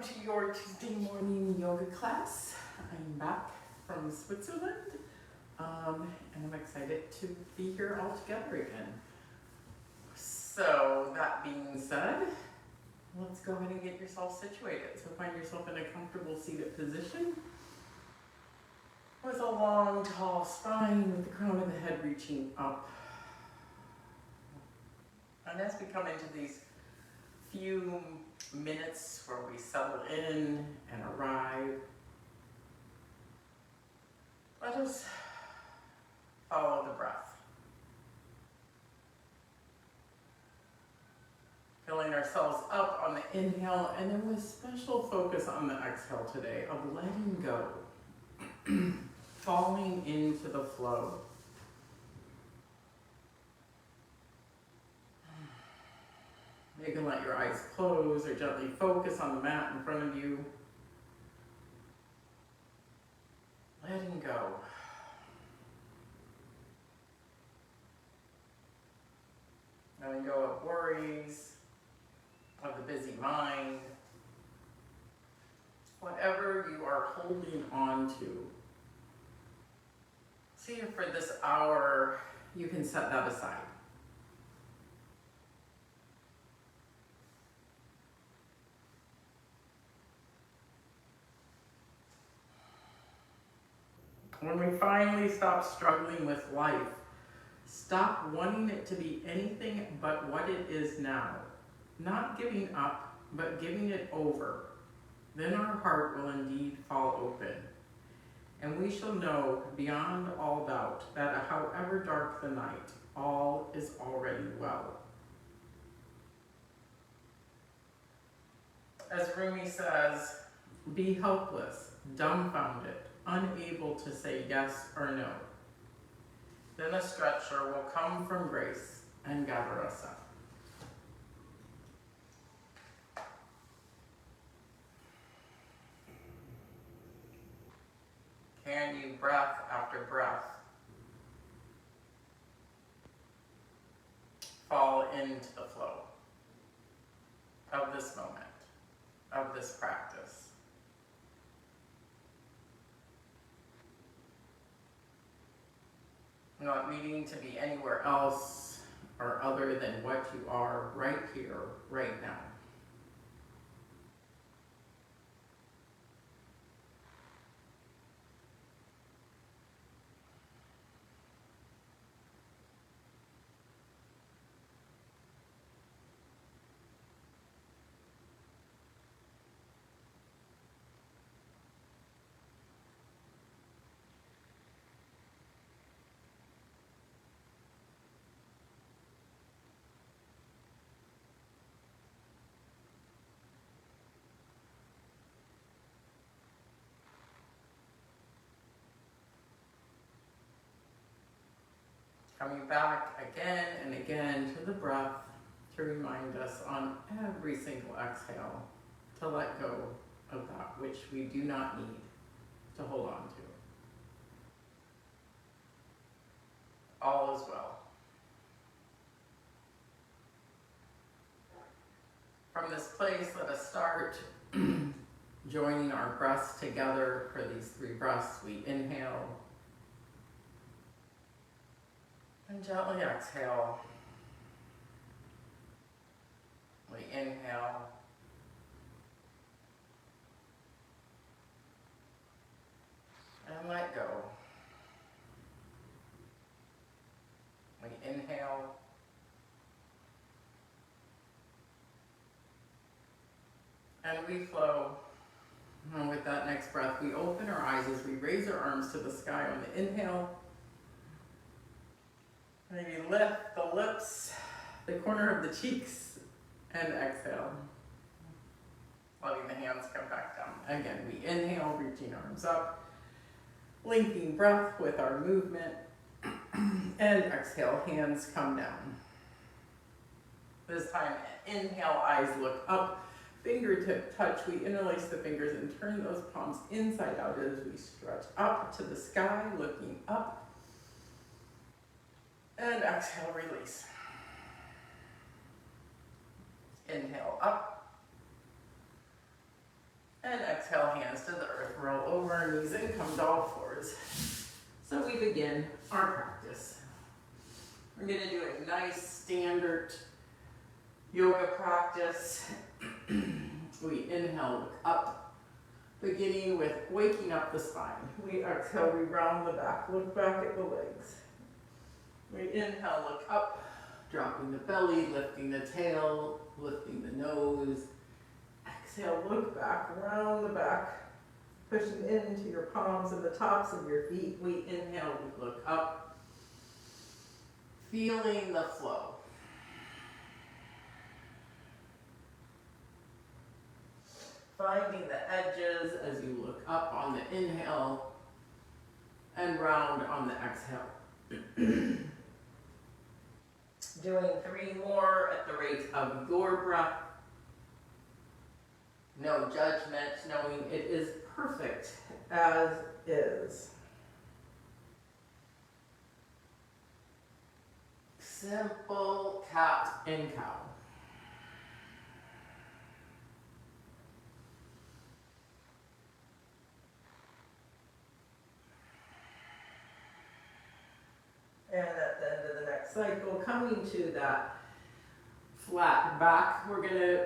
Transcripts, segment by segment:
to your Tuesday morning yoga class. I'm back from Switzerland, and I'm excited to be here all together again. So that being said, let's go ahead and get yourself situated. So find yourself in a comfortable seated position with a long, tall spine, with the crown of the head reaching up. And as we come into these few minutes where we settle in and arrive, let us follow the breath. Filling ourselves up on the inhale, and then with special focus on the exhale today of letting go, falling into the flow. You can let your eyes close or gently focus on the mat in front of you. Letting go. Letting go of worries, of the busy mind, whatever you are holding on to. See if for this hour you can set that aside. When we finally stop struggling with life, stop wanting it to be anything but what it is now. Not giving up, but giving it over. Then our heart will indeed fall open. And we shall know beyond all doubt that however dark the night, all is already well. As Rumi says, be helpless, dumbfounded, unable to say yes or no. Then a stretcher will come from grace and gather us up. Can you, breath after breath, fall into the flow of this moment, of this practice? Not needing to be anywhere else or other than what you are right here, right now. Coming back again and again to the breath to remind us on every single exhale to let go of that which we do not need to hold on to. All is well. From this place, let us start joining our breaths together for these 3 breaths. We inhale. And gently exhale. We inhale. And let go. We inhale. And we flow. And with that next breath, we open our eyes as we raise our arms to the sky on the inhale. Maybe lift the lips, the corner of the cheeks, and exhale. Letting the hands come back down. Again, we inhale, reaching arms up, linking breath with our movement, and exhale, hands come down. This time, inhale, eyes look up, fingertip touch. We interlace the fingers and turn those palms inside out as we stretch up to the sky, looking up. And exhale, release. Inhale up. exhale, hands to the earth, roll over our knees and come to all fours. So we begin our practice. We're going to do a nice standard yoga practice. We inhale, look up, beginning with waking up the spine. We exhale, we round the back, look back at the legs. We inhale, look up, dropping the belly, lifting the tail, lifting the nose. Exhale, look back, round the back, pushing into your palms and the tops of your feet. We inhale, we look up, feeling the flow. Finding the edges as you look up on the inhale and round on the exhale. Doing 3 more at the rate of your breath. No judgment, knowing it is perfect as is. Simple cat and cow. And at the end of the next cycle, coming to that flat back, we're going to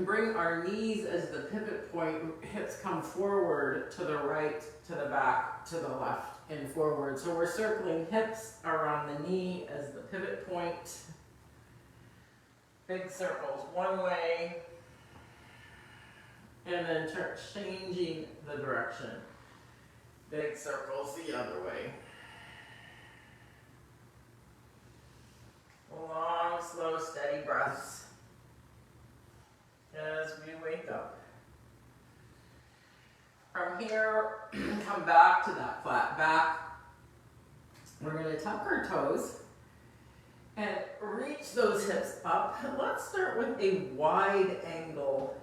bring our knees as the pivot point. Hips come forward, to the right, to the back, to the left, and forward. So we're circling hips around the knee as the pivot point. Big circles one way, and then changing the direction. Big circles the other way. Long, slow, steady breaths as we wake up. From here, come back to that flat back. We're going to tuck our toes and reach those hips up. Let's start with a wide angle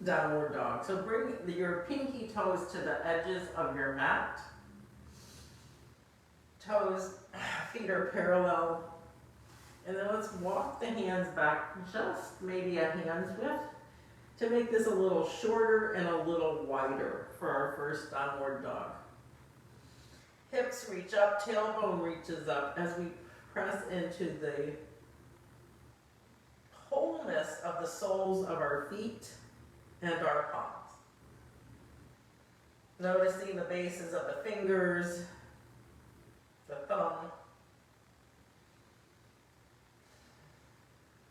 downward dog. So bring your pinky toes to the edges of your mat. Toes, feet are parallel. And then let's walk the hands back just maybe a hand's width to make this a little shorter and a little wider for our first downward dog. Hips reach up, tailbone reaches up as we press into the wholeness of the soles of our feet and our palms. Noticing the bases of the fingers, the thumb,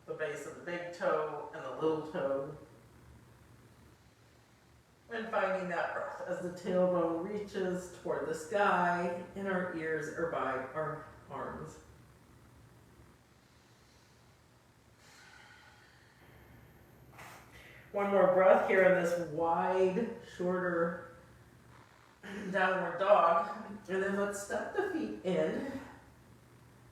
the base of the big toe and the little toe. And finding that breath as the tailbone reaches toward the sky and our ears are by our arms. One more breath here in this wide, shorter downward dog. And then let's step the feet in.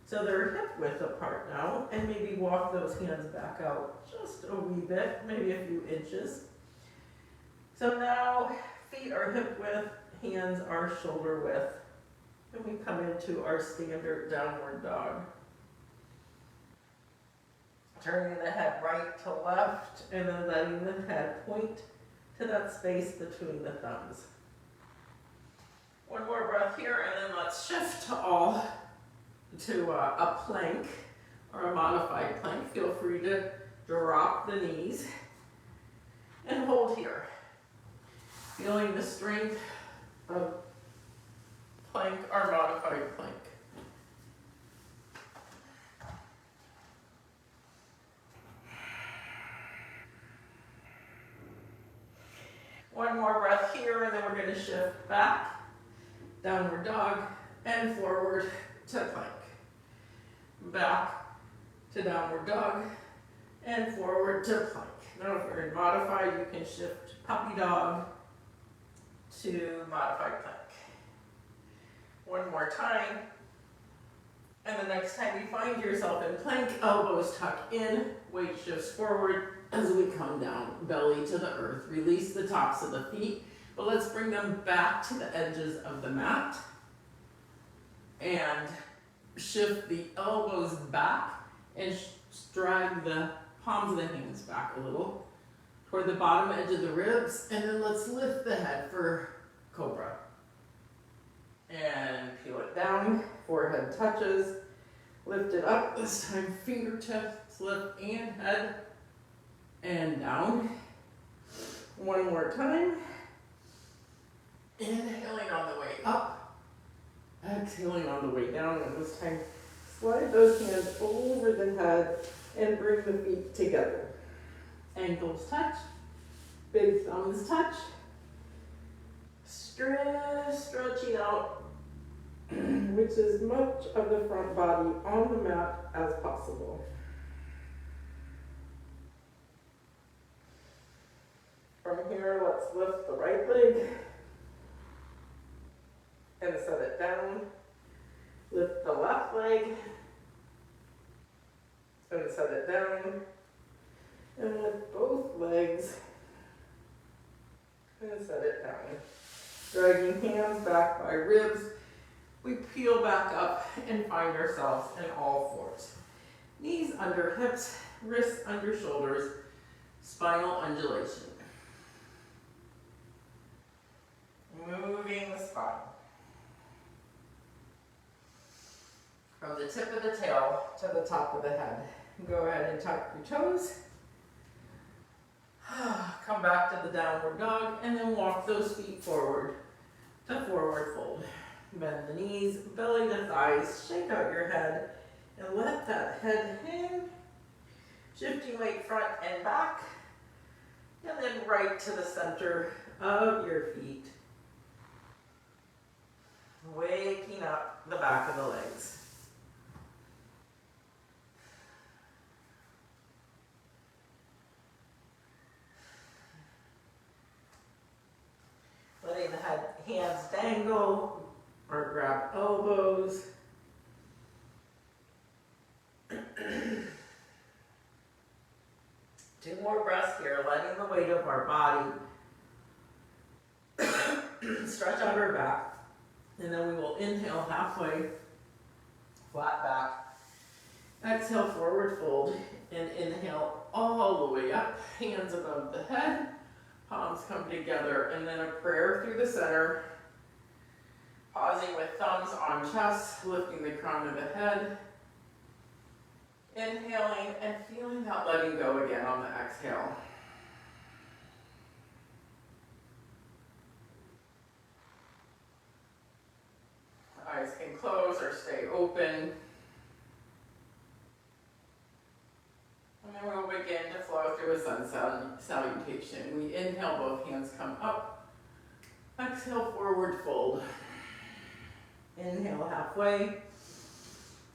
So they're hip width apart now, and maybe walk those hands back out just a wee bit, maybe a few inches. So now feet are hip width, hands are shoulder width, and we come into our standard downward dog. Turning the head right to left, and then letting the head point to that space between the thumbs. One more breath here, and then let's shift to a plank or a modified plank. Feel free to drop the knees and hold here. Feeling the strength of plank or modified plank. One more breath here, and then we're going to shift back, downward dog, and forward to plank. Back to downward dog, and forward to plank. Now if you're in modified, you can shift puppy dog to modified plank. One more time. And the next time you find yourself in plank, elbows tuck in, weight shifts forward as we come down, belly to the earth. Release the tops of the feet, but let's bring them back to the edges of the mat. And shift the elbows back and drag the palms of the hands back a little. toward the bottom edge of the ribs, and then let's lift the head for cobra. And peel it down, forehead touches, lift it up, this time fingertips lift and head, and down. One more time. Inhaling on the way up, exhaling on the way down, and this time slide those hands over the head and bring the feet together. Ankles touch, big thumbs touch. Stretching out which is much of the front body on the mat as possible. From here, let's lift the right leg and set it down. Lift the left leg and set it down. And lift both legs and set it down. Dragging hands back by ribs, we peel back up and find ourselves in all fours. Knees under hips, wrists under shoulders, spinal undulation. Moving the spine. From the tip of the tail to the top of the head. Go ahead and tuck your toes. Come back to the downward dog and then walk those feet forward to forward fold. Bend the knees, belly to thighs, shake out your head and let that head hang. Shifting weight front and back and then right to the center of your feet. Waking up the back of the legs. Letting the hands dangle or grab elbows. 2 more breaths here, letting the weight of our body stretch out our back. And then we will inhale halfway, flat back. Exhale, forward fold, and inhale all the way up, hands above the head. Palms come together, and then a prayer through the center. Pausing with thumbs on chest, lifting the crown of the head. Inhaling and feeling that letting go again on the exhale. Eyes can close or stay open. And then we'll begin to flow through a sun salutation. We inhale, both hands come up. Exhale, forward fold. Inhale halfway.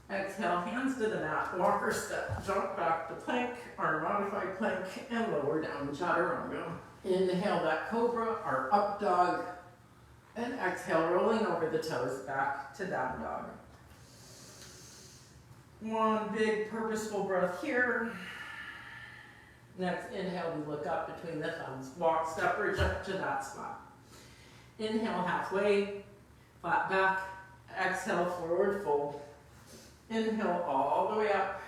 Exhale, hands to the mat, walker step, jump back to plank, our modified plank, and lower down chaturanga. Inhale that cobra, our up dog, and exhale, rolling over the toes back to down dog. One big purposeful breath here. Next inhale, we look up between the thumbs, walk, step, or jump to that spot. Inhale halfway, flat back, exhale, forward fold. Inhale all the way up,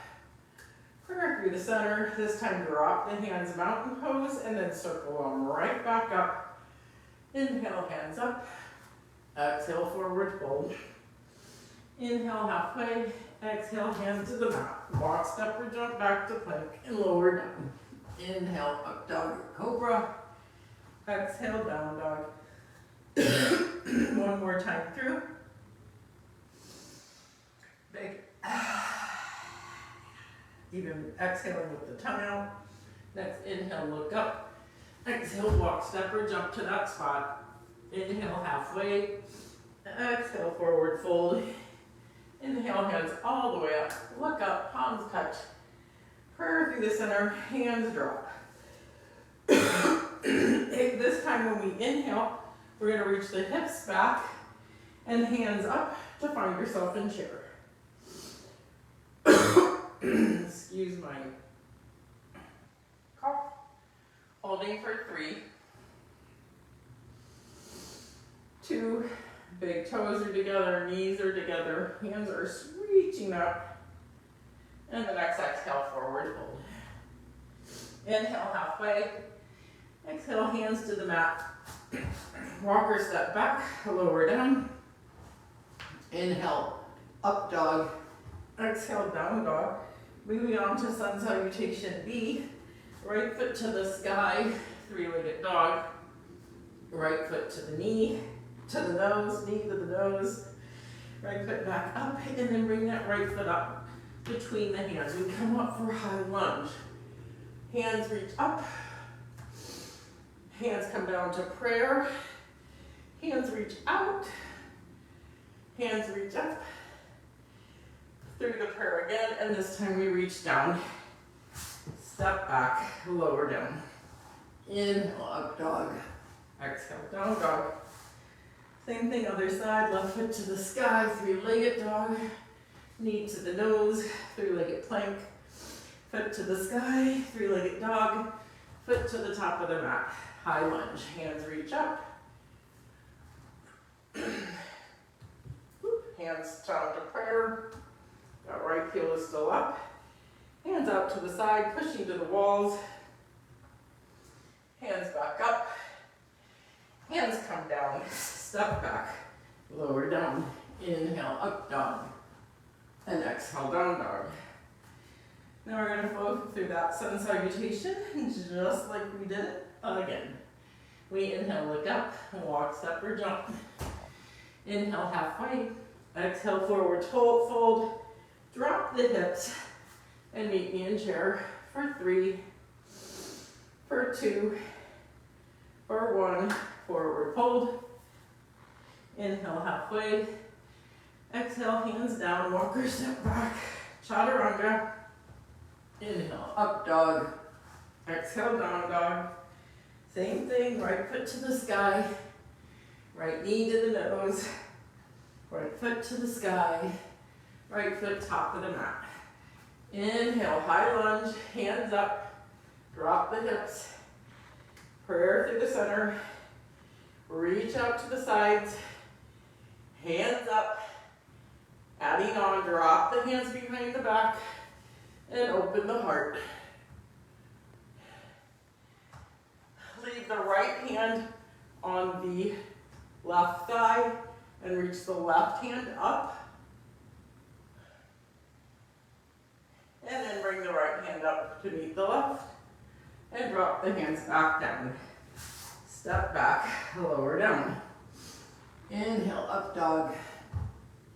prayer through the center. This time drop the hands, mountain pose, and then circle them right back up. Inhale, hands up. Exhale, forward fold. Inhale, halfway. Exhale, hands to the mat. Walk, step, or jump back to plank and lower down. Inhale, up dog or cobra. Exhale, down dog. One more time through. Big. Even exhaling with the tongue out. Next inhale, look up. Exhale, walk, step, or jump to that spot. Inhale, halfway. Exhale, forward fold. Inhale, hands all the way up. Look up, palms touch. Prayer through the center, hands drop. This time when we inhale, we're going to reach the hips back and hands up to find yourself in chair. Excuse my cough. Holding for 3. 2, big toes are together, knees are together, hands are reaching up. And the next exhale, forward fold. Inhale halfway. Exhale, hands to the mat. Walker step back, lower down. Inhale, up dog. Exhale, down dog. Moving on to sun salutation B. Right foot to the sky, three-legged dog. Right foot to the knee, to the nose, knee to the nose. Right foot back up, and then bring that right foot up between the hands. We come up for high lunge. Hands reach up. Hands come down to prayer. Hands reach out. Hands reach up. Through the prayer again, and this time we reach down. Step back, lower down. Inhale, up dog. Exhale, down dog. Same thing, other side, left foot to the sky, three-legged dog. Knee to the nose, three-legged plank. Foot to the sky, three-legged dog. Foot to the top of the mat. High lunge, hands reach up. Hands down to prayer. That right heel is still up. Hands out to the side, pushing to the walls. Hands back up. Hands come down. Step back. Lower down. Inhale, up dog. And exhale, down dog. Now we're going to flow through that sun salutation, just like we did it again. We inhale, look up, walk, step, or jump. Inhale, halfway. Exhale, forward fold. Drop the hips and meet me in chair for 3, for 2, for 1. Forward fold. Inhale, halfway. Exhale, hands down, walker step back. Chaturanga. Inhale, up dog. Exhale, down dog. Same thing, right foot to the sky. Right knee to the nose. Right foot to the sky. Right foot top of the mat. Inhale, high lunge, hands up. Drop the hips. Prayer through the center. Reach out to the sides. Hands up. Adding on, drop the hands behind the back. And open the heart. Leave the right hand on the left thigh and reach the left hand up. And then bring the right hand up to meet the left. And drop the hands back down. Step back, lower down. Inhale, up dog.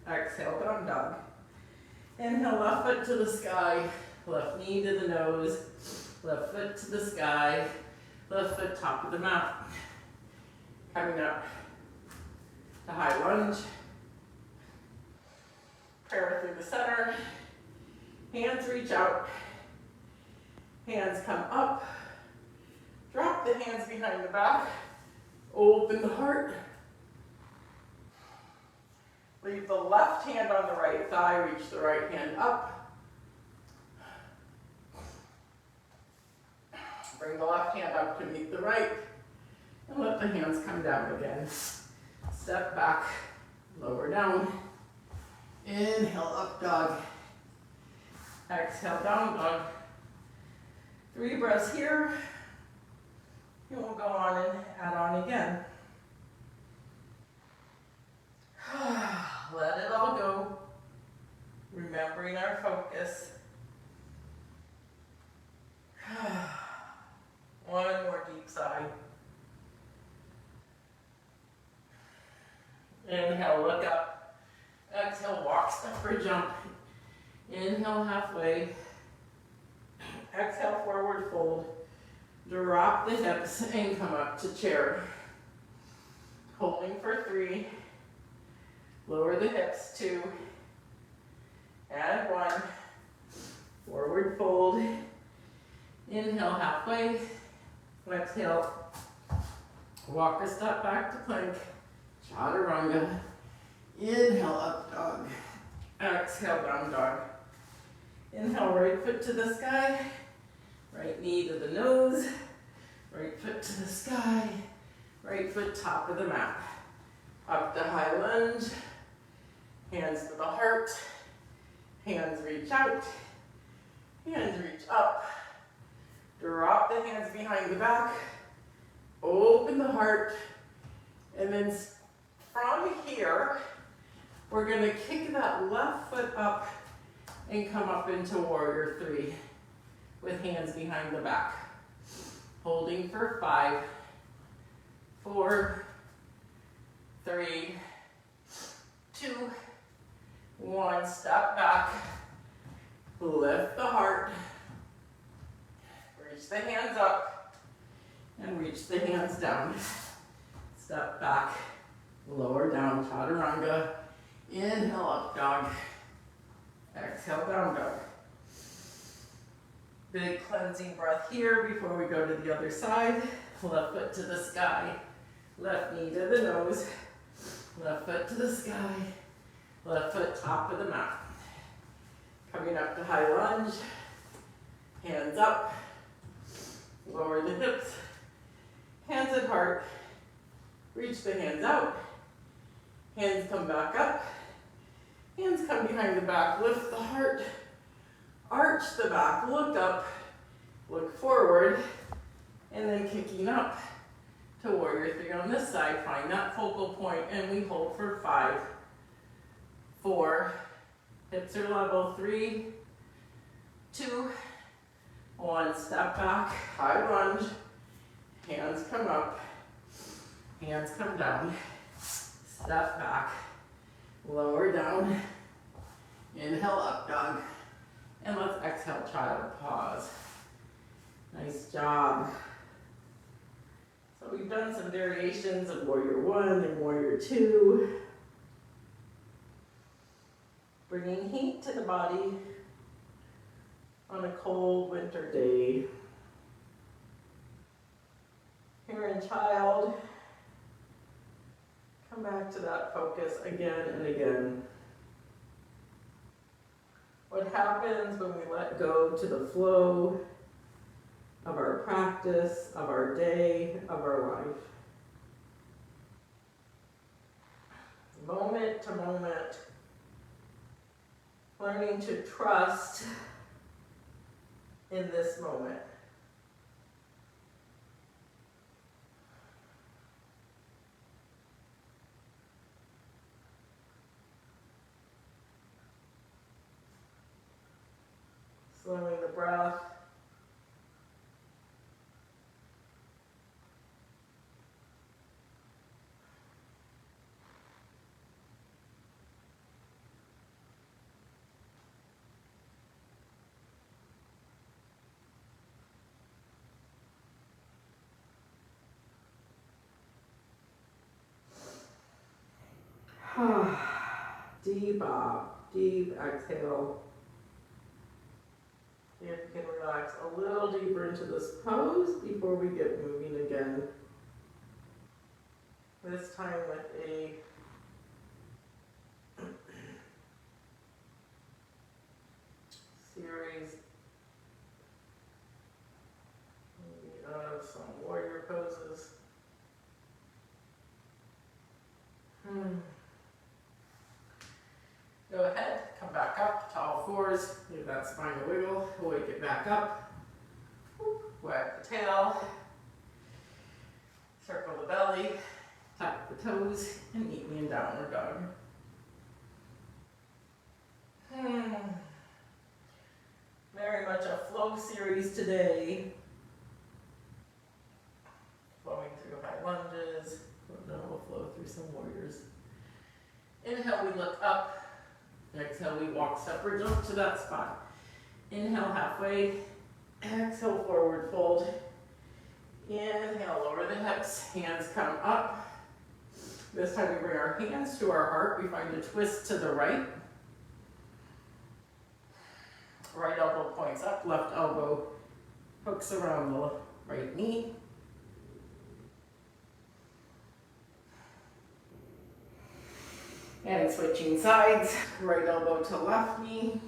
Exhale, down dog. Inhale, left foot to the sky. Left knee to the nose. Left foot to the sky. Left foot top of the mat. Coming up to high lunge. Prayer through the center. Hands reach out. Hands come up. Drop the hands behind the back. Open the heart. Leave the left hand on the right thigh. Reach the right hand up. Bring the left hand up to meet the right. And let the hands come down again. Step back, lower down. Inhale, up dog. Exhale, down dog. 3 breaths here. And we'll go on and add on again. Let it all go. Remembering our focus. One more deep sigh. Inhale, look up. Exhale, walk, step, or jump. Inhale, halfway. Exhale, forward fold. Drop the hips and come up to chair. Holding for 3. Lower the hips, 2. And 1. Forward fold. Inhale, halfway. Exhale. Walk a step back to plank. Chaturanga. Inhale, up dog. Exhale, down dog. Inhale, right foot to the sky. Right knee to the nose. Right foot to the sky. Right foot top of the mat. Up to high lunge. Hands to the heart. Hands reach out. Hands reach up. Drop the hands behind the back. Open the heart, and then from here, we're gonna kick that left foot up and come up into warrior three with hands behind the back. Holding for 5, 4, 3, 2, 1. Step back, lift the heart, reach the hands up, and reach the hands down. Step back, lower down, chaturanga. Inhale, up dog. Exhale, down dog. Big cleansing breath here before we go to the other side. Left foot to the sky. Left knee to the nose. Left foot to the sky. Left foot top of the mat. Coming up to high lunge. Hands up. Lower the hips. Hands at heart. Reach the hands out. Hands come back up. Hands come behind the back. Lift the heart. Arch the back. Look up. Look forward. And then kicking up to warrior three on this side. Find that focal point and we hold for 5, 4. Hips are level. 3, 2, 1. Step back. High lunge. Hands come up. Hands come down. Step back. Lower down. Inhale, up dog. And let's exhale, child pause. Nice job. So we've done some variations of warrior 1 and warrior 2. Bringing heat to the body on a cold winter day. Here in child, come back to that focus again and again. What happens when we let go to the flow of our practice, of our day, of our life? Moment to moment, learning to trust in this moment. Slowing the breath. Deep up, deep exhale. See if you can relax a little deeper into this pose before we get moving again. This time with a series of some warrior poses. Go ahead, come back up to all fours, give that spine a wiggle, wake it back up, wag the tail, circle the belly, tap the toes, and meet me in downward dog. Very much a flow series today. Flowing through high lunges, now we'll flow through some warriors. Inhale, we look up. Exhale, we walk separate jump to that spot. Inhale, halfway. Exhale, forward fold. Inhale, lower the hips. Hands come up. This time we bring our hands to our heart. We find a twist to the right. Right elbow points up. Left elbow hooks around the right knee. And switching sides, right elbow to left knee.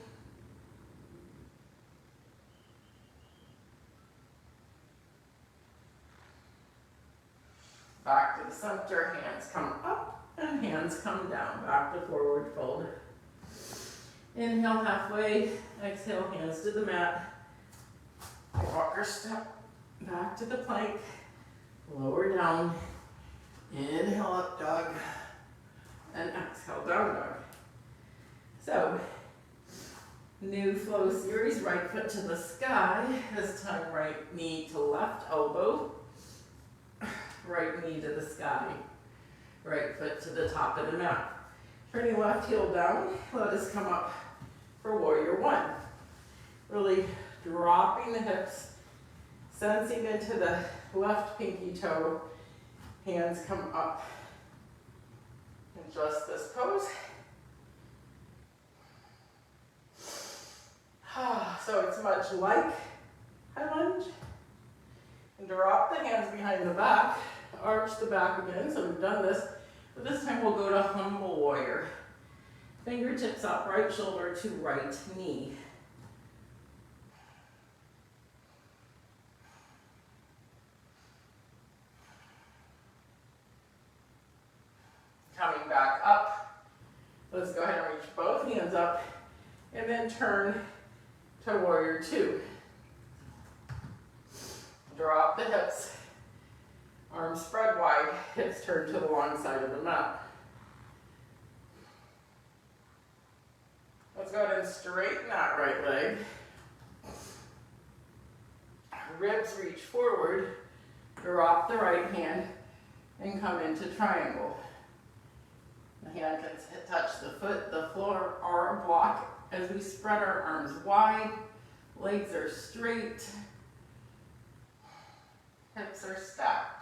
Back to the center, hands come up and hands come down. Back to forward fold. Inhale halfway, exhale, hands to the mat. Walker step, back to the plank. lower down, inhale up dog, and exhale down dog. So, new flow series, right foot to the sky, this time right knee to left elbow, right knee to the sky, right foot to the top of the mat. Turning left heel down, let us come up for warrior one. Really dropping the hips, sensing into the left pinky toe, hands come up. And just this pose. So it's much like high lunge. And drop the hands behind the back, arch the back again, so we've done this. But this time we'll go to humble warrior. Fingertips up, right shoulder to right knee. Coming back up, let's go ahead and reach both hands up and then turn to warrior two. Drop the hips, arms spread wide, hips turn to the long side of the mat. Let's go ahead and straighten that right leg. Ribs reach forward, drop the right hand, and come into triangle. The hand can touch the foot, the floor, or a block as we spread our arms wide, legs are straight, hips are stacked.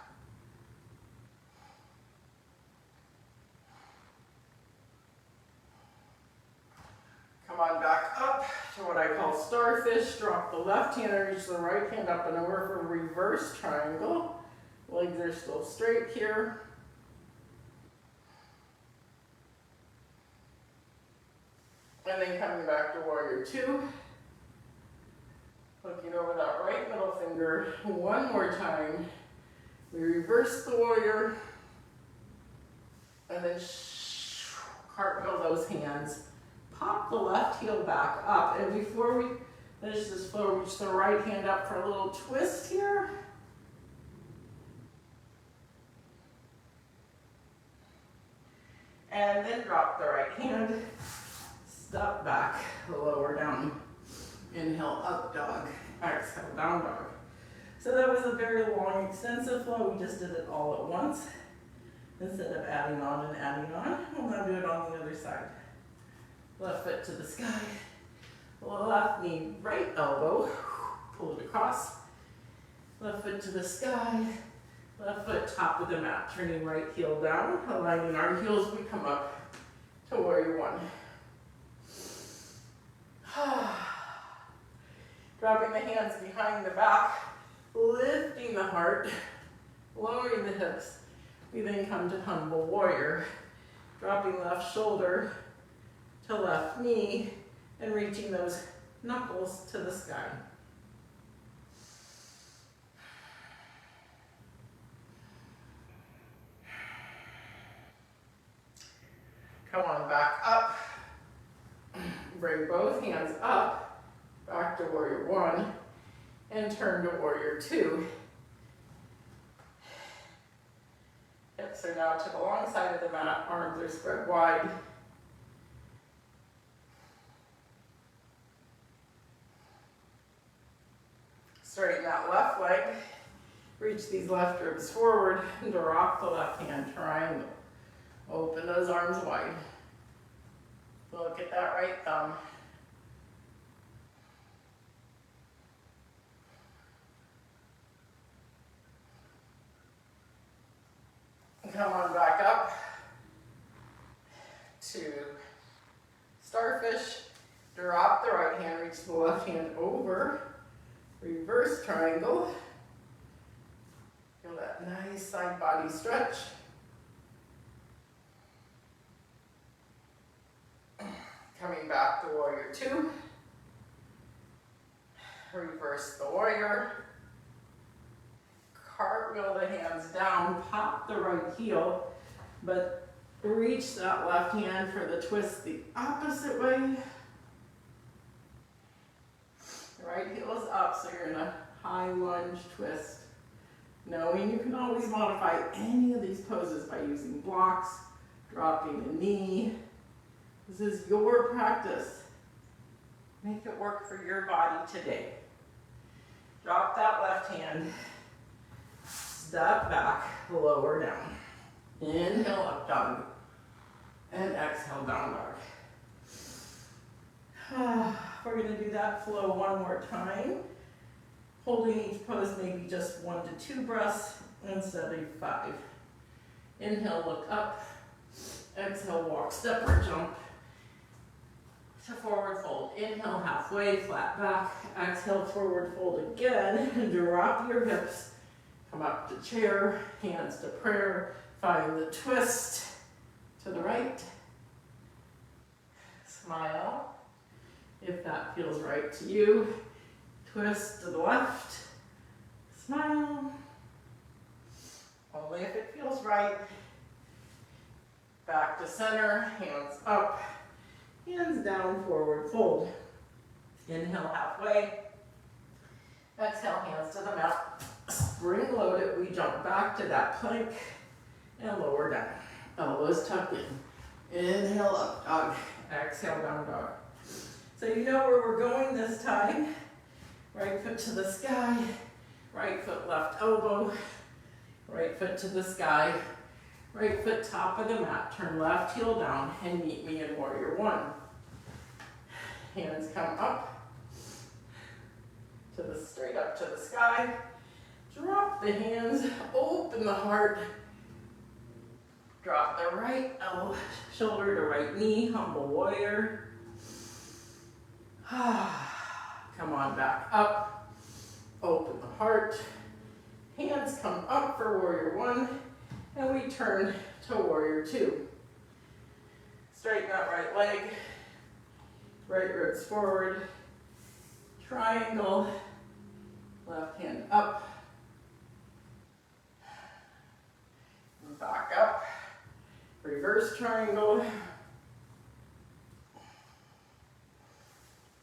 Come on back up to what I call starfish. Drop the left hand and reach the right hand up and over for reverse triangle. Legs are still straight here. And then coming back to warrior two. Looking over that right middle finger one more time. We reverse the warrior. And then cartwheel those hands. Pop the left heel back up. And before we finish this flow, reach the right hand up for a little twist here. And then drop the right hand. Step back, lower down. Inhale, up dog. Exhale, down dog. So that was a very long, extensive flow. We just did it all at once. Instead of adding on and adding on, we'll now do it on the other side. Left foot to the sky. Left knee, right elbow. Pull it across. Left foot to the sky. Left foot top of the mat. Turning right heel down. Aligning our heels, we come up to warrior one. Dropping the hands behind the back, lifting the heart, lowering the hips. We then come to humble warrior, dropping left shoulder to left knee and reaching those knuckles to the sky. Come on back up. Bring both hands up, back to warrior one, and turn to warrior two. Hips are now to the long side of the mat, arms are spread wide. Straighten that left leg, reach these left ribs forward, and drop the left hand, triangle. Open those arms wide. Look at that right thumb. Come on back up to starfish. Drop the right hand, reach the left hand over. Reverse triangle. Feel that nice side body stretch. Coming back to warrior two. Reverse the warrior. Cartwheel the hands down, pop the right heel, but reach that left hand for the twist the opposite way. Right heel is up, so you're in a high lunge twist. Knowing you can always modify any of these poses by using blocks, dropping a knee. This is your practice. Make it work for your body today. Drop that left hand, step back, lower down. Inhale, up dog, and exhale, down dog. We're gonna do that flow one more time. Holding each pose maybe just 1 to 2 breaths instead of 5. Inhale, look up. Exhale, walk, step or jump to forward fold. Inhale, halfway, flat back. Exhale, forward fold again. Drop your hips. Come up to chair, hands to prayer. Find the twist to the right. Smile if that feels right to you. Twist to the left. Smile. Only if it feels right. Back to center, hands up, hands down, forward fold. Inhale, halfway. Exhale, hands to the mat. Spring load it. We jump back to that plank and lower down. Elbows tucked in. Inhale, up dog. Exhale, down dog. So you know where we're going this time. Right foot to the sky. Right foot, left elbow. Right foot to the sky. Right foot top of the mat. Turn left heel down and meet me in warrior one. Hands come up to the straight up to the sky. Drop the hands, open the heart. Drop the right elbow, shoulder to right knee, humble warrior. Come on back up. Open the heart. Hands come up for warrior one. And we turn to warrior two. Straighten that right leg. Right ribs forward. Triangle. Left hand up. Back up. Reverse triangle.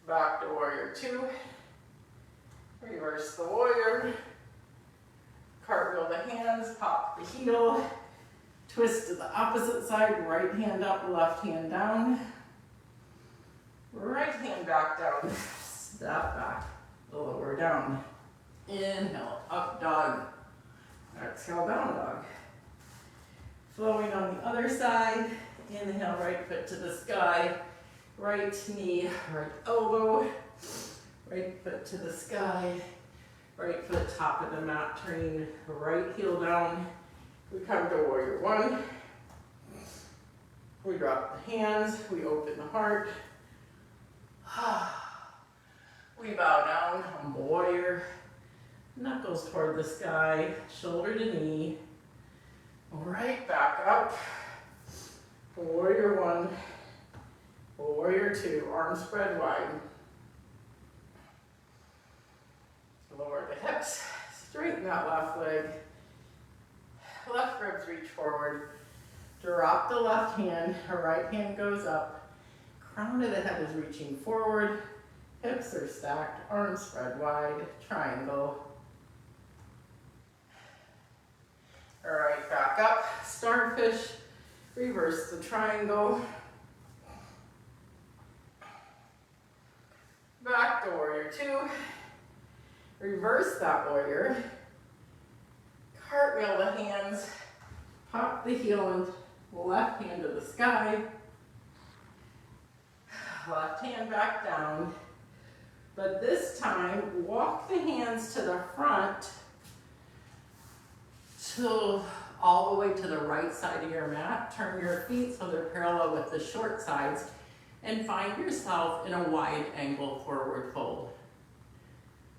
Back to warrior two. Reverse the warrior. Cartwheel the hands, pop the heel. Twist to the opposite side, right hand up, left hand down. Right hand back down. Step back, lower down. Inhale, up dog. Exhale, down dog. Flowing on the other side. Inhale, right foot to the sky. Right knee, right elbow. Right foot to the sky. Right foot top of the mat, turning right heel down. We come to warrior one. We drop the hands, we open the heart. We bow down, humble warrior. Knuckles toward the sky, shoulder to knee. Right back up. Warrior one, warrior two, arms spread wide. Lower the hips, straighten that left leg. Left ribs reach forward. Drop the left hand, her right hand goes up. Crown of the head is reaching forward. Hips are stacked, arms spread wide, triangle. All right, back up, starfish. Reverse the triangle. Back to warrior two. Reverse that warrior. Cartwheel the hands. Pop the heel and left hand to the sky. Left hand back down. But this time, walk the hands to the front till all the way to the right side of your mat. Turn your feet so they're parallel with the short sides and find yourself in a wide angle forward fold.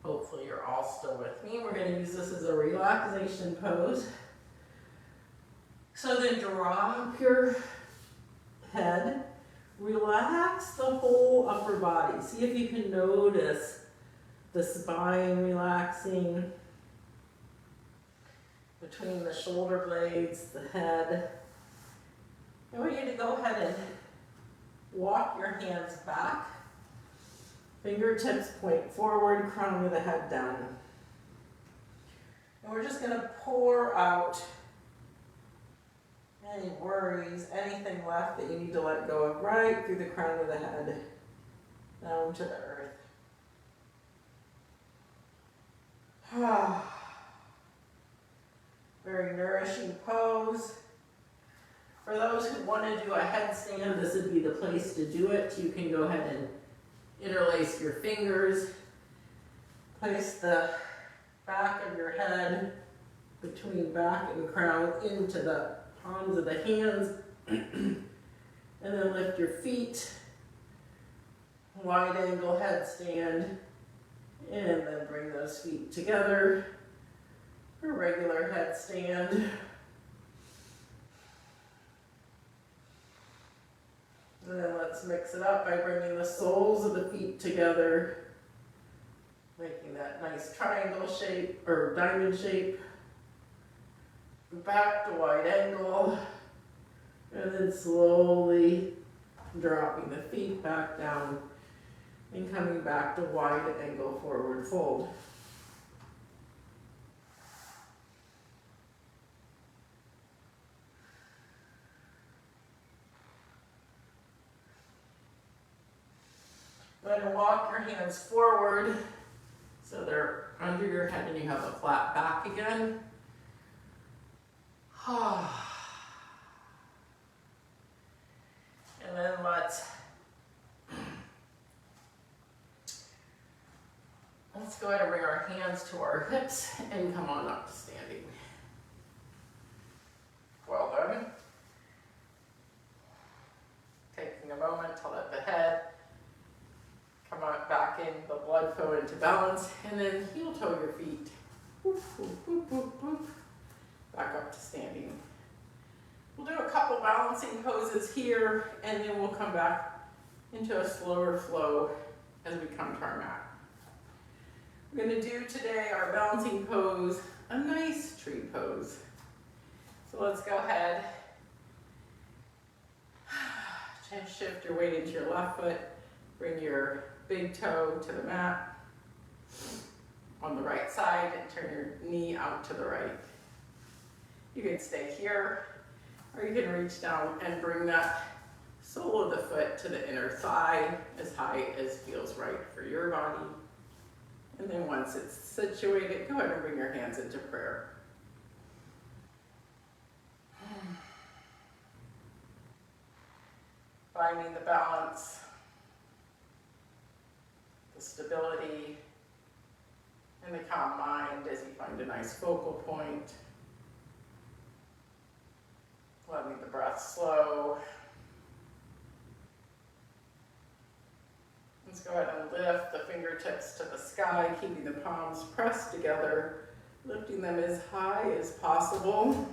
Hopefully you're all still with me. We're going to use this as a relaxation pose. So then drop your head. Relax the whole upper body. See if you can notice the spine relaxing between the shoulder blades, the head. I want you to go ahead and walk your hands back. Fingertips point forward, crown of the head down. And we're just gonna pour out any worries, anything left that you need to let go of right through the crown of the head, down to the earth. Very nourishing pose. For those who want to do a headstand, this would be the place to do it. You can go ahead and interlace your fingers. Place the back of your head between back and crown into the palms of the hands. And then lift your feet. Wide angle headstand. And then bring those feet together. A regular headstand. And then let's mix it up by bringing the soles of the feet together, making that nice triangle shape or diamond shape. Back to wide angle, and then slowly dropping the feet back down and coming back to wide angle forward fold. Go ahead and walk your hands forward so they're under your head and you have a flat back again. And then let's go ahead and bring our hands to our hips and come on up to standing. Well done. Taking a moment to let the head come on back in, the blood flow into balance, and then heel toe your feet. Boop, boop, boop, boop, boop. Back up to standing. We'll do a couple balancing poses here, and then we'll come back into a slower flow as we come to our mat. We're going to do today our balancing pose, a nice tree pose. So let's go ahead. Just shift your weight into your left foot. Bring your big toe to the mat on the right side and turn your knee out to the right. You can stay here, or you can reach down and bring that sole of the foot to the inner thigh as high as feels right for your body. And then once it's situated, go ahead and bring your hands into prayer. Finding the balance, the stability, and the calm mind as you find a nice focal point. Letting the breath slow. Let's go ahead and lift the fingertips to the sky, keeping the palms pressed together, lifting them as high as possible.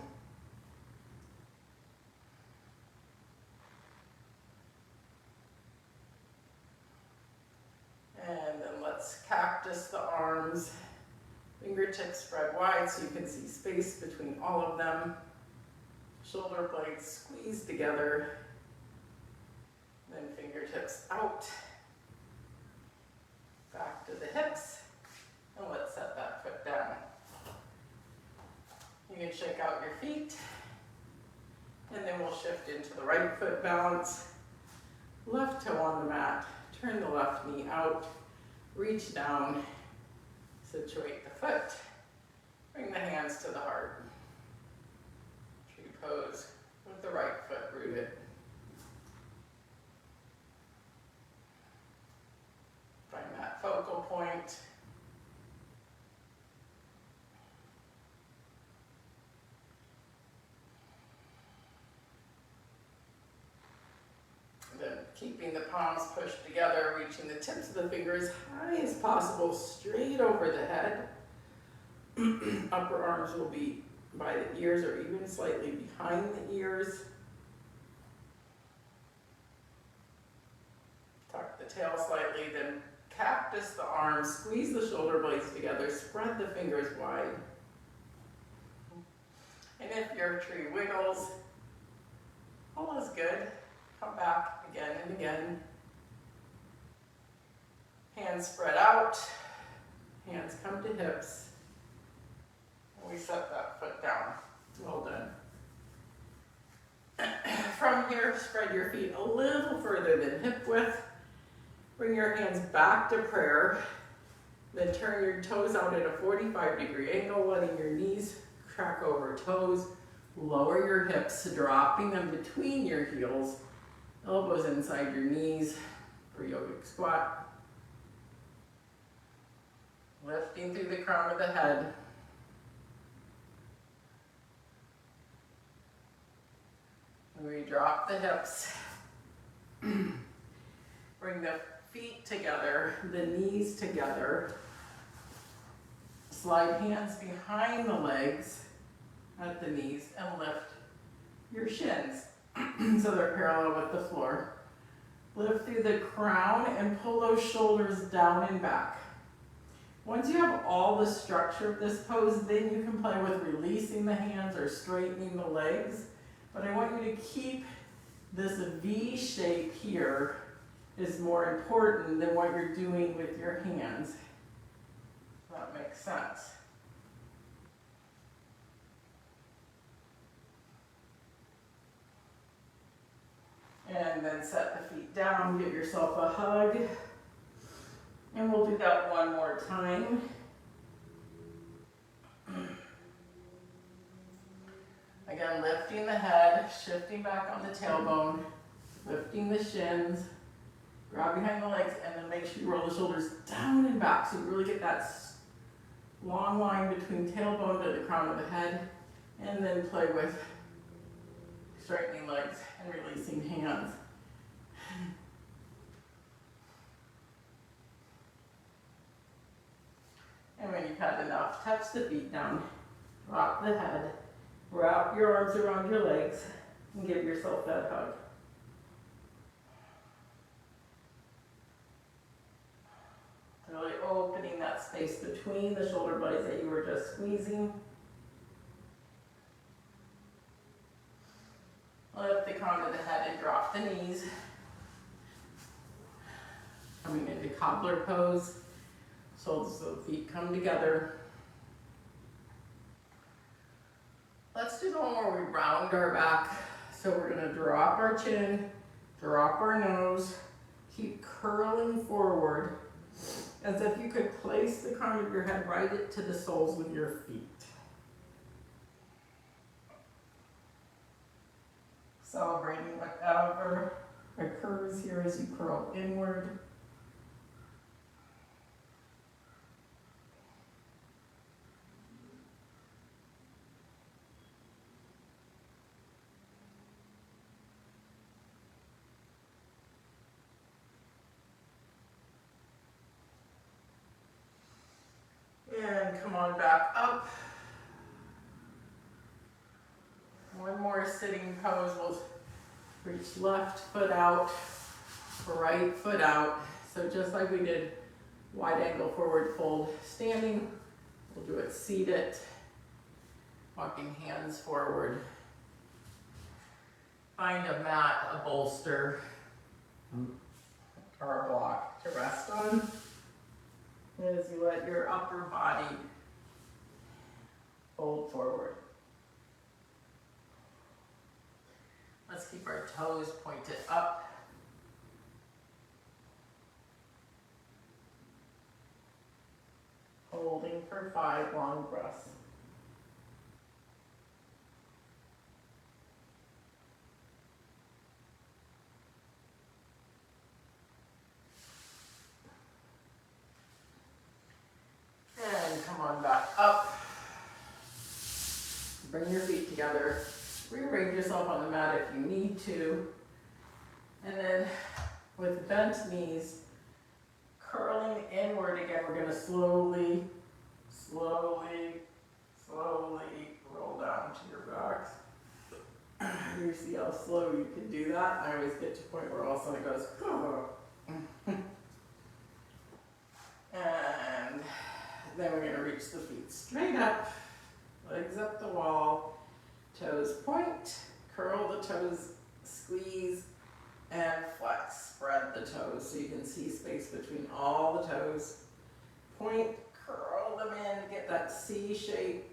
And then let's cactus the arms, fingertips spread wide so you can see space between all of them. Shoulder blades squeeze together, then fingertips out, back to the hips, and let's set that foot down. You can shake out your feet, and then we'll shift into the right foot balance, left toe on the mat, turn the left knee out, reach down, situate the foot, bring the hands to the heart. Pose with the right foot rooted. Find that focal point. Then keeping the palms pushed together, reaching the tips of the fingers high as possible, straight over the head. Upper arms will be by the ears or even slightly behind the ears. Tuck the tail slightly, then cactus the arms, squeeze the shoulder blades together, spread the fingers wide. And if your tree wiggles, all is good. Come back again and again. Hands spread out, hands come to hips. We set that foot down. Well done. From here, spread your feet a little further than hip width. Bring your hands back to prayer. Then turn your toes out at a 45-degree angle, letting your knees crack over toes. Lower your hips, dropping them between your heels. Elbows inside your knees for yogic squat. Lifting through the crown of the head. We drop the hips. Bring the feet together, the knees together. Slide hands behind the legs at the knees and lift your shins so they're parallel with the floor. Lift through the crown and pull those shoulders down and back. Once you have all the structure of this pose, then you can play with releasing the hands or straightening the legs. But I want you to keep this V shape here is more important than what you're doing with your hands. If that makes sense. And then set the feet down, give yourself a hug. And we'll do that one more time. Again, lifting the head, shifting back on the tailbone, lifting the shins, grab behind the legs, and then make sure you roll the shoulders down and back so you really get that long line between tailbone to the crown of the head, and then play with straightening legs and releasing hands. And when you've had enough, touch the feet down, drop the head, wrap your arms around your legs, and give yourself that hug. Really opening that space between the shoulder blades that you were just squeezing. Lift the crown of the head and drop the knees. Coming into cobbler pose. Soles of the feet come together. Let's do the one where we round our back. So we're going to drop our chin, drop our nose, keep curling forward as if you could place the crown of your head right to the soles with your feet. Celebrating whatever occurs here as you curl inward. And come on back up. One more sitting pose. We'll reach left foot out, right foot out. So just like we did wide angle forward fold standing, we'll do it seated, walking hands forward. Find a mat, a bolster, or a block to rest on. As you let your upper body fold forward. Let's keep our toes pointed up. Holding for 5 long breaths. And come on back up. Bring your feet together. Rearrange yourself on the mat if you need to. And then with bent knees, curling inward again, we're going to slowly roll down to your backs. You see how slow you can do that? I always get to a point where all of a sudden it goes, oh. And then we're going to reach the feet straight up, legs up the wall, toes point, curl the toes, squeeze, and flex. Spread the toes so you can see space between all the toes. Point, curl them in, get that C shape,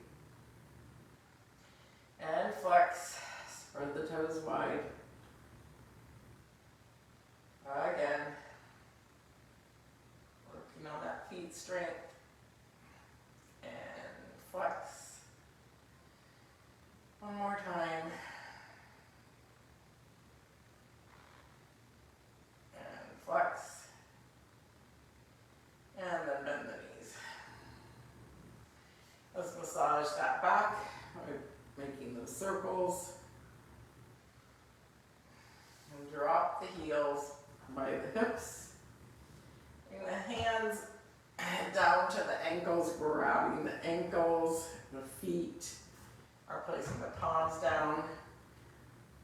And flex. Spread the toes wide. Again. Working on that feet strength. And flex. One more time. And flex. And then bend the knees. Let's massage that back by making those circles. And drop the heels by the hips. Bring the hands down to the ankles, grabbing the ankles, the feet are placing the palms down.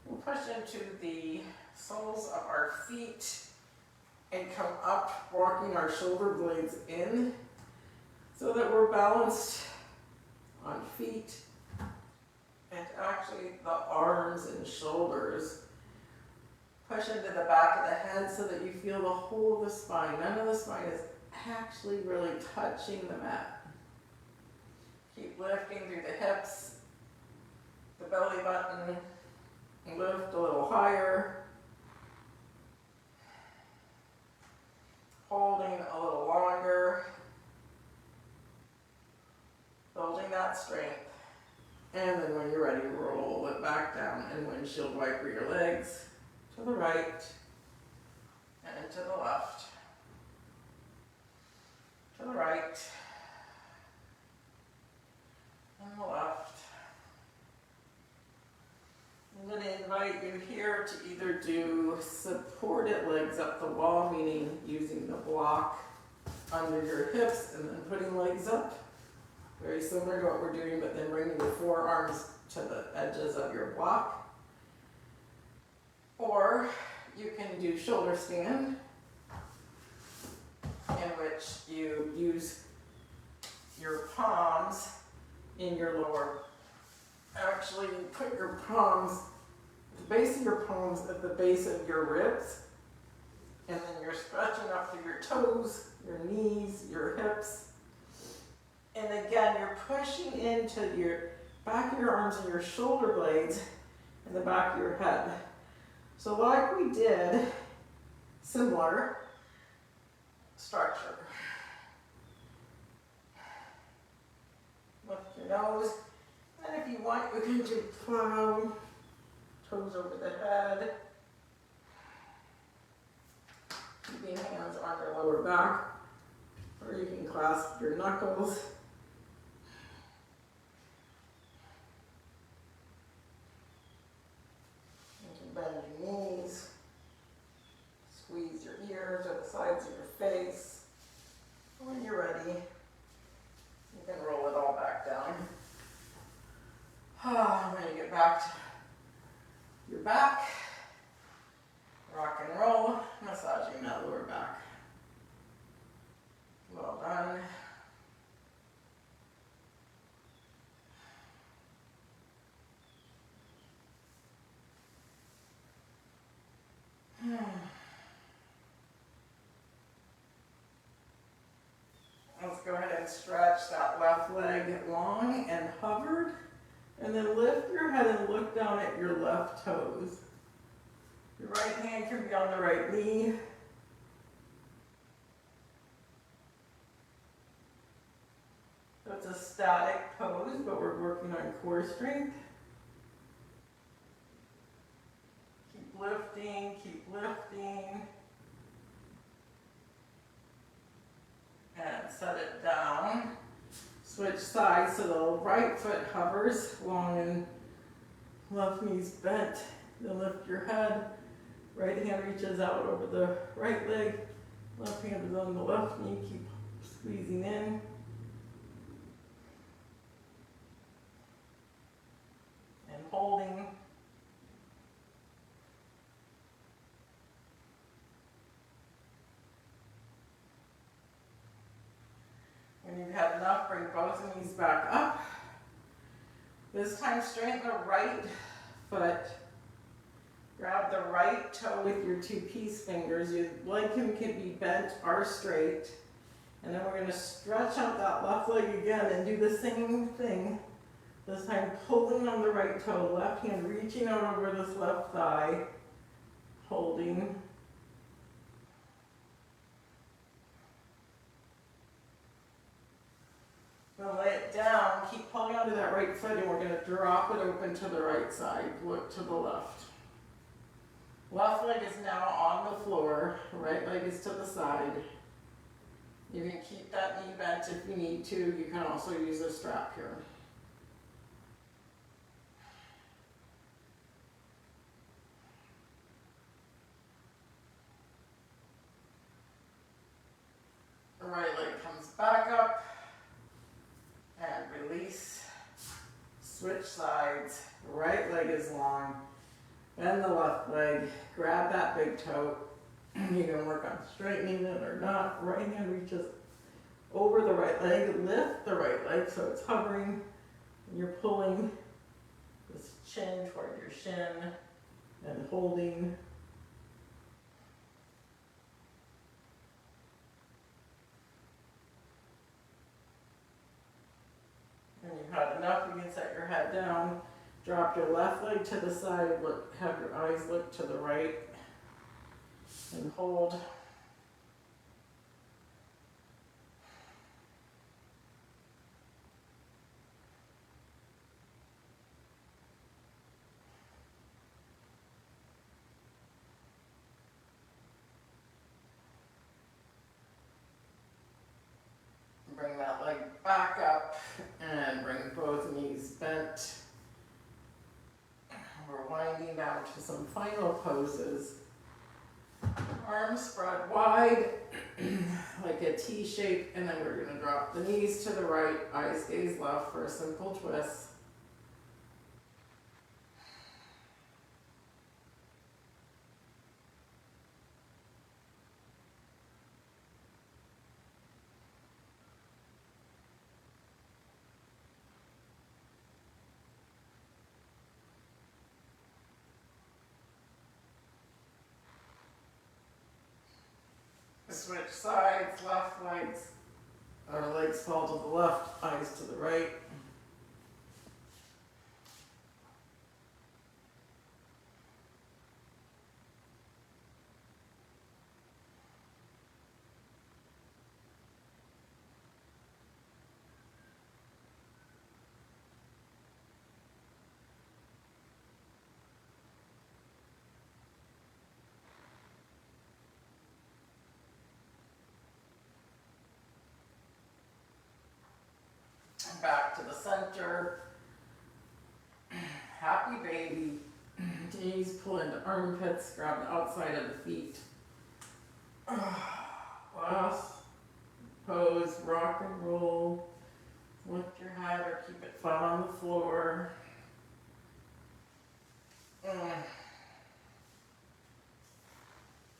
We'll push into the soles of our feet and come up, walking our shoulder blades in so that we're balanced on feet. And actually the arms and shoulders push into the back of the head so that you feel the whole of the spine. None of the spine is actually really touching the mat. Keep lifting through the hips, the belly button, lift a little higher. Holding a little longer. Building that strength. And then when you're ready, roll it back down and windshield wiper your legs to the right and to the left. To the right and the left. I'm going to invite you here to either do supported legs up the wall, meaning using the block under your hips and then putting legs up. Very similar to what we're doing, but then bringing your forearms to the edges of your block. Or you can do shoulder stand, in which you use your palms in your lower. Actually, you put your palms, the base of your palms at the base of your ribs, and then you're stretching up through your toes, your knees, your hips. And again, you're pushing into your back of your arms and your shoulder blades and the back of your head. So like we did, similar structure. Lift your nose. And if you want, you can do plow, toes over the head. Keeping hands on your lower back, or you can clasp your knuckles. You can bend your knees, squeeze your ears or the sides of your face. When you're ready, you can roll it all back down. When you get back to your back, rock and roll, massaging that lower back. Well done. Let's go ahead and stretch that left leg long and hovered. And then lift your head and look down at your left toes. Your right hand can be on the right knee. So it's a static pose, but we're working on core strength. Keep lifting, keep lifting. And set it down. Switch sides so the right foot hovers long and left knee's bent. Then lift your head. Right hand reaches out over the right leg. Left hand is on the left knee. Keep squeezing in. And holding. When you've had enough, bring both knees back up. This time straighten the right foot. Grab the right toe with your two peace fingers. Your leg can be bent or straight. And then we're going to stretch out that left leg again and do the same thing This time pulling on the right toe, left hand reaching out over this left thigh, holding. Then lay it down, keep pulling onto that right foot, and we're going to drop it open to the right side, look to the left. Left leg is now on the floor, right leg is to the side. You can keep that knee bent if you need to. You can also use a strap here. The right leg comes back up and release. Switch sides. Right leg is long. Bend the left leg. Grab that big toe. You can work on straightening it or not. Right hand reaches over the right leg. Lift the right leg so it's hovering. You're pulling this chin toward your shin and holding. When you've had enough, you can set your head down. Drop your left leg to the side. Look, have your eyes look to the right. And hold. Bring that leg back up and bring both knees bent. We're winding down to some final poses. Arms spread wide, like a T shape, and then we're going to drop the knees to the right, eyes gaze left for a simple twist. Switch sides, left legs, our legs fall to the left, eyes to the right. Back to the center. Happy baby. Knees pull into armpits, grab the outside of the feet. Last pose, rock and roll. Lift your head or keep it flat on the floor.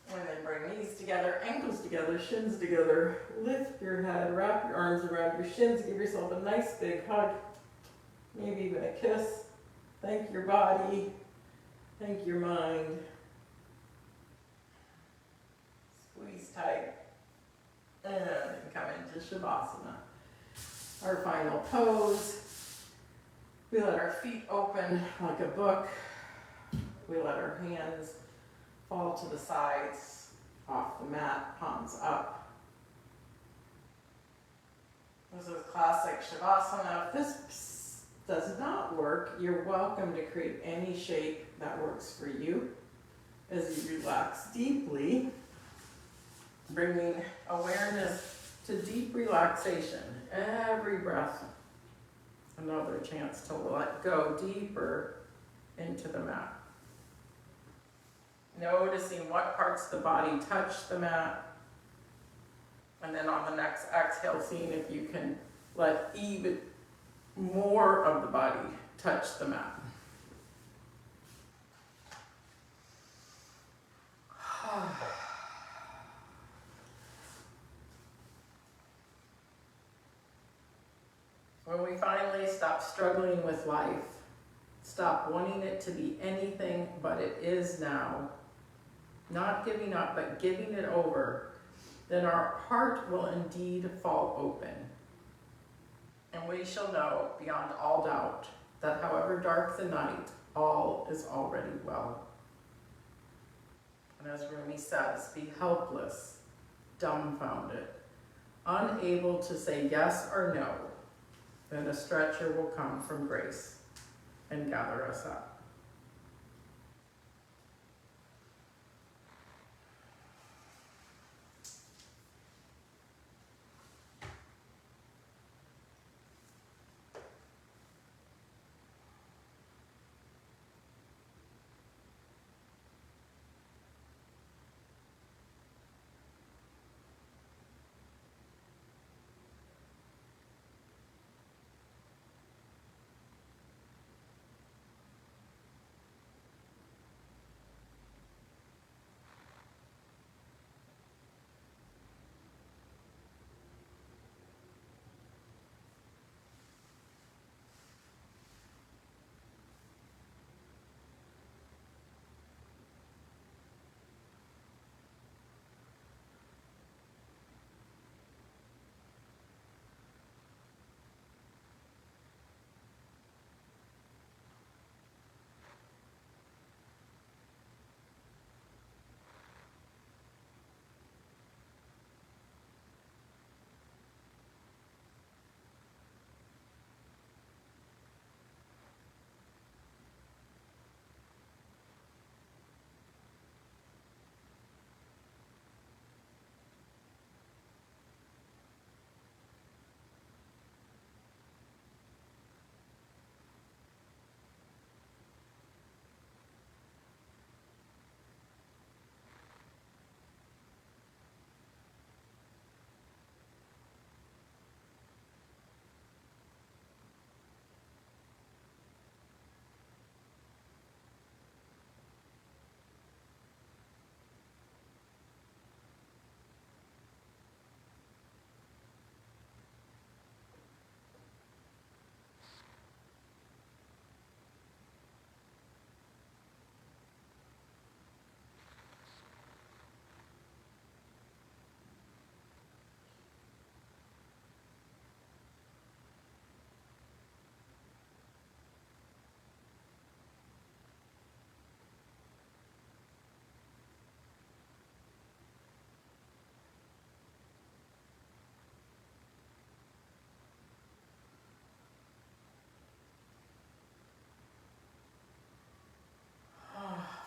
And then bring knees together, ankles together, shins together. Lift your head, wrap your arms around your shins, give yourself a nice big hug. Maybe even a kiss. Thank your body. Thank your mind. Squeeze tight. And come into Shavasana. Our final pose. We let our feet open like a book. We let our hands fall to the sides, off the mat, palms up. This is classic Shavasana. If this does not work, you're welcome to create any shape that works for you. As you relax deeply, bringing awareness to deep relaxation. Every breath, another chance to let go deeper into the mat. Noticing what parts of the body touch the mat. And then on the next exhale, seeing if you can let even more of the body touch the mat. When we finally stop struggling with life, stop wanting it to be anything but it is now, not giving up, but giving it over, then our heart will indeed fall open. And we shall know beyond all doubt that however dark the night, all is already well. And as Rumi says, be helpless, dumbfounded, unable to say yes or no, then a stretcher will come from grace and gather us up.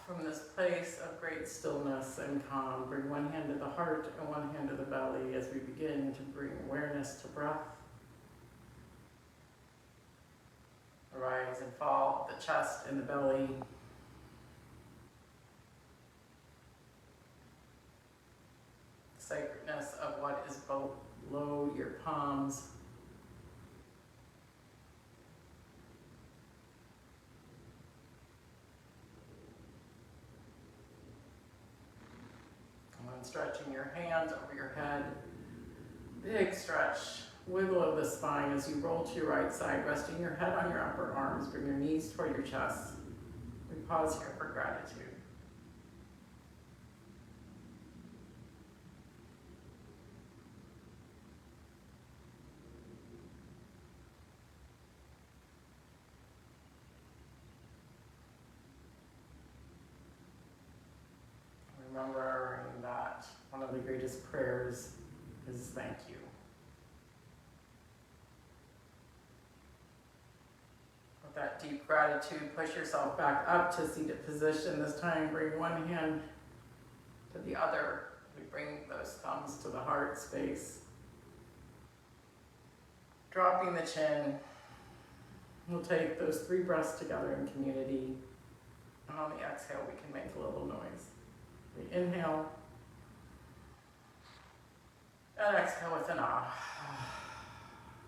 From this place of great stillness and calm, bring one hand to the heart and one hand to the belly as we begin to bring awareness to breath. The rise and fall of the chest and the belly. The sacredness of what is below your palms. And stretching your hands over your head. Big stretch. Wiggle of the spine as you roll to your right side, resting your head on your upper arms. Bring your knees toward your chest. We pause here for gratitude. Remembering that one of the greatest prayers is thank you. With that deep gratitude, push yourself back up to seated position. This time, bring one hand to the other. We bring those thumbs to the heart space. Dropping the chin. We'll take those 3 breaths together in community. And on the exhale, we can make a little noise. We inhale. And exhale with an ah.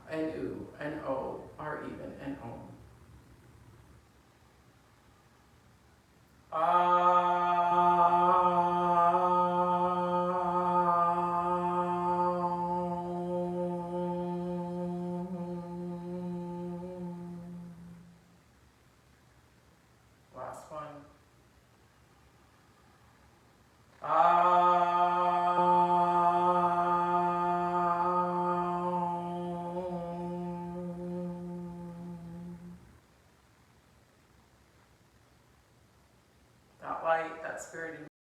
An oo, an o, or even an om. Last one. spirit in